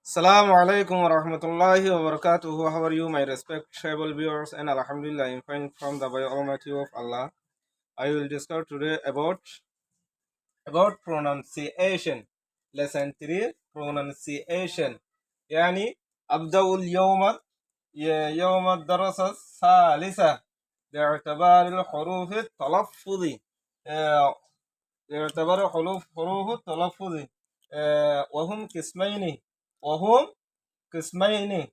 Assalamu alaikum wa rahmatullahi wa barakatuhu. How are you, my respectable viewers? And Alhamdulillah, I'm fine from the by Almighty of Allah. I will discuss today about pronunciation. Lesson 3 pronunciation. يعني أبدأ اليوم يوم الدراسة الثالثة باعتبار الحروف التلفظ. آه، باعتبار حروف التلفظ. وهم قسمين وهم قسمين.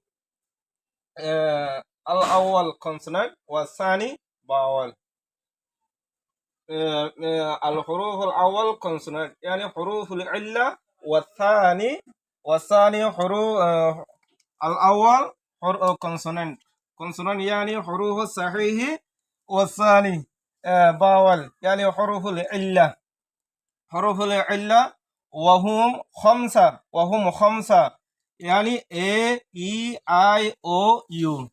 الأول consonant والثاني vowel. الحروف الأول consonant يعني حروف العلة، والثاني حروف الأول consonant. consonant يعني حروف الصحيح، والثاني vowel يعني حروف العلة. وهم خمسة يعني A E I O U.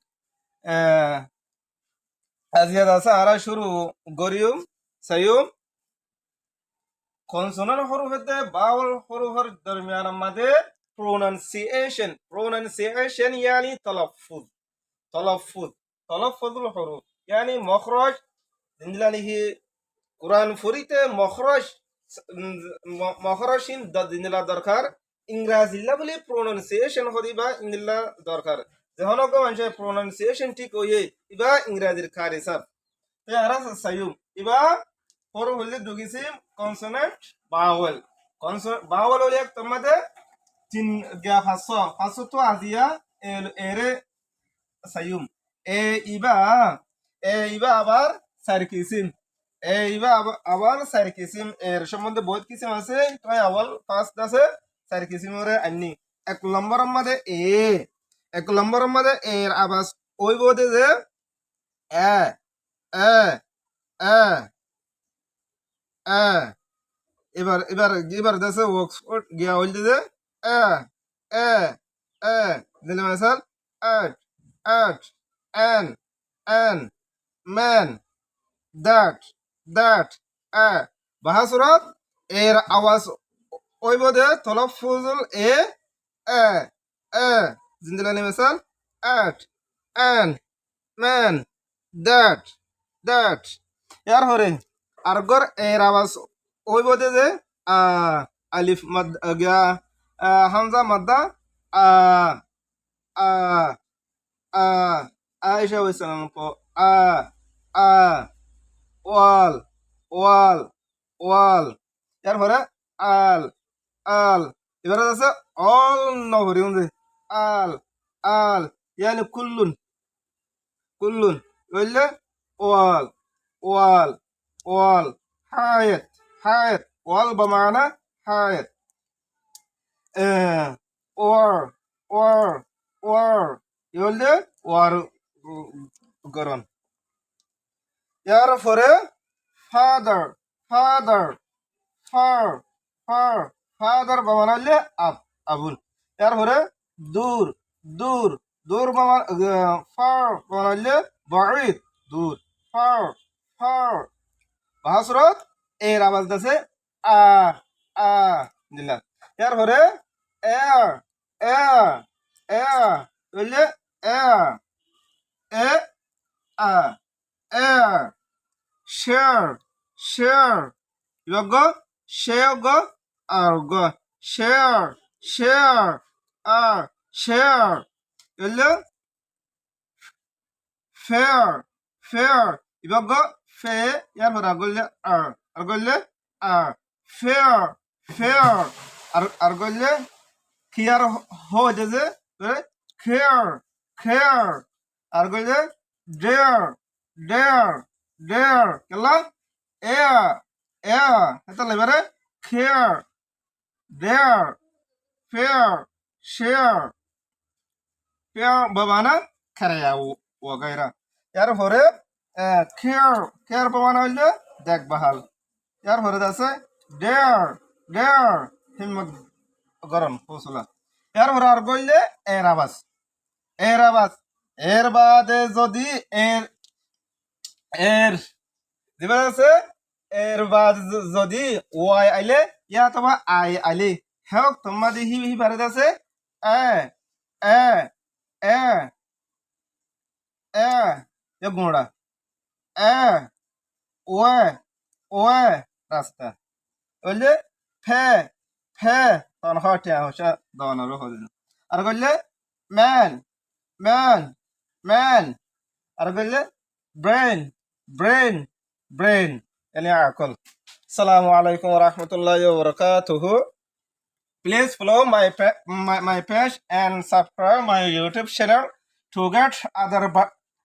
أزيادة سارة شروع غريوم سيوم consonant حروف الد باول حروف الدرميان ماده pronunciation يعني تلفظ الحروف يعني مخرج. دنيلانه قرآن فريته مخرجين دنيلا دركار إنجليزي لبلي pronunciation هذي با إنجليزي دركار. جهانو كمان pronunciation تيك ويه إبا إنجليزي كاريساب. يا سيوم إبا حروف اللي دوغيسيم consonant vowel. consonant vowel وليك تمده تين جا فاسو تو أزيا إير سيوم إبا আবার সার্কিসিম আবার সার্কিসিম এর সম্বন্ধে বহুত কিছু আছে। তাই আবার first আছে সার্কিসিমরে আনি এক নম্বরের মধ্যে এর আওয়াজ ওই বোধে যে এ এ এ এ এবার এবার এবার দেশে অক্সফোর্ড গিয়া হইল যে এ এ এ দিলে মেসাল আট আট এন এন ম্যান দ্যাট বাহাসুরত এর আওয়াজ ওই বোধে তলফুজুল এ এ জিন্দিলানি মেসাল আট এন ম্যান দ্যাট ইয়ার হরে আরগর এর আওয়াজ ওই বোধে যে আলিফ মাদ গিয়া হামজা মাদ্দা আ আ আ আয়েশা ওয়াসালাম পো আ আ ওয়াল এরপরে আল আল এবারে আছে অল নহরি উন্দে আল ইয়ানি কুল্লুন বুঝলে ওয়াল হায়াত ওয়াল বমানা হায়াত ওয়ার ইবললে ওয়ার গরন। এরপরে ফাদার ফাদার বাবানা হইলে আবুল। এরপরে দূর বাবা ফার বাবানা হইলে বাঈদ দূর ফার বাহাসুরত এর আওয়াজ আছে আ আ দিলা। এরপরে এয়ার হইলে এ আ air, share, yogo, share, argo, share, hello, fair, yogo, fair, yar argolle, fair, argolle, clear, ho, jese, care, argolle, dare কেলা এটা লেবারে খেয়ার দেয়ার ফেয়ার বাবানা খেরায়া ওগাইরা। এর পরে খেয়ার বাবানা হইলে দেখভাল। এর পরে আছে ডেয়ার হিম্মত গরম পৌঁছলা। এর পরে আর গইলে এর আবাস এর বাদে যদি এর দিবা আছে এর বাদ যদি ওয়াই আইলে ইয়া তোমার আই আইলে হেওক তোমার হি বারে আছে a a a ये घोड़ा a ওয়ে রাস্তা বললে ফে ফে তখন হটে হসা দনারও হল আর বললে ম্যান ম্যান ম্যান আর বললে brain brain brain يعني عقل. السلام عليكم ورحمة الله وبركاته. Please follow my page and subscribe my YouTube channel to get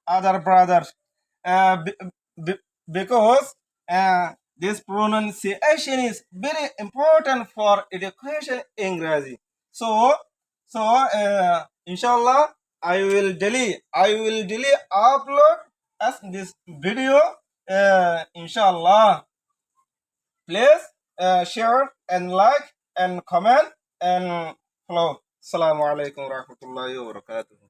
other brothers. Because this pronunciation is very important for education English. So inshallah I will daily upload as this video. Inshallah, please share and like and comment and follow. Assalamu alaikum warahmatullahi wabarakatuh.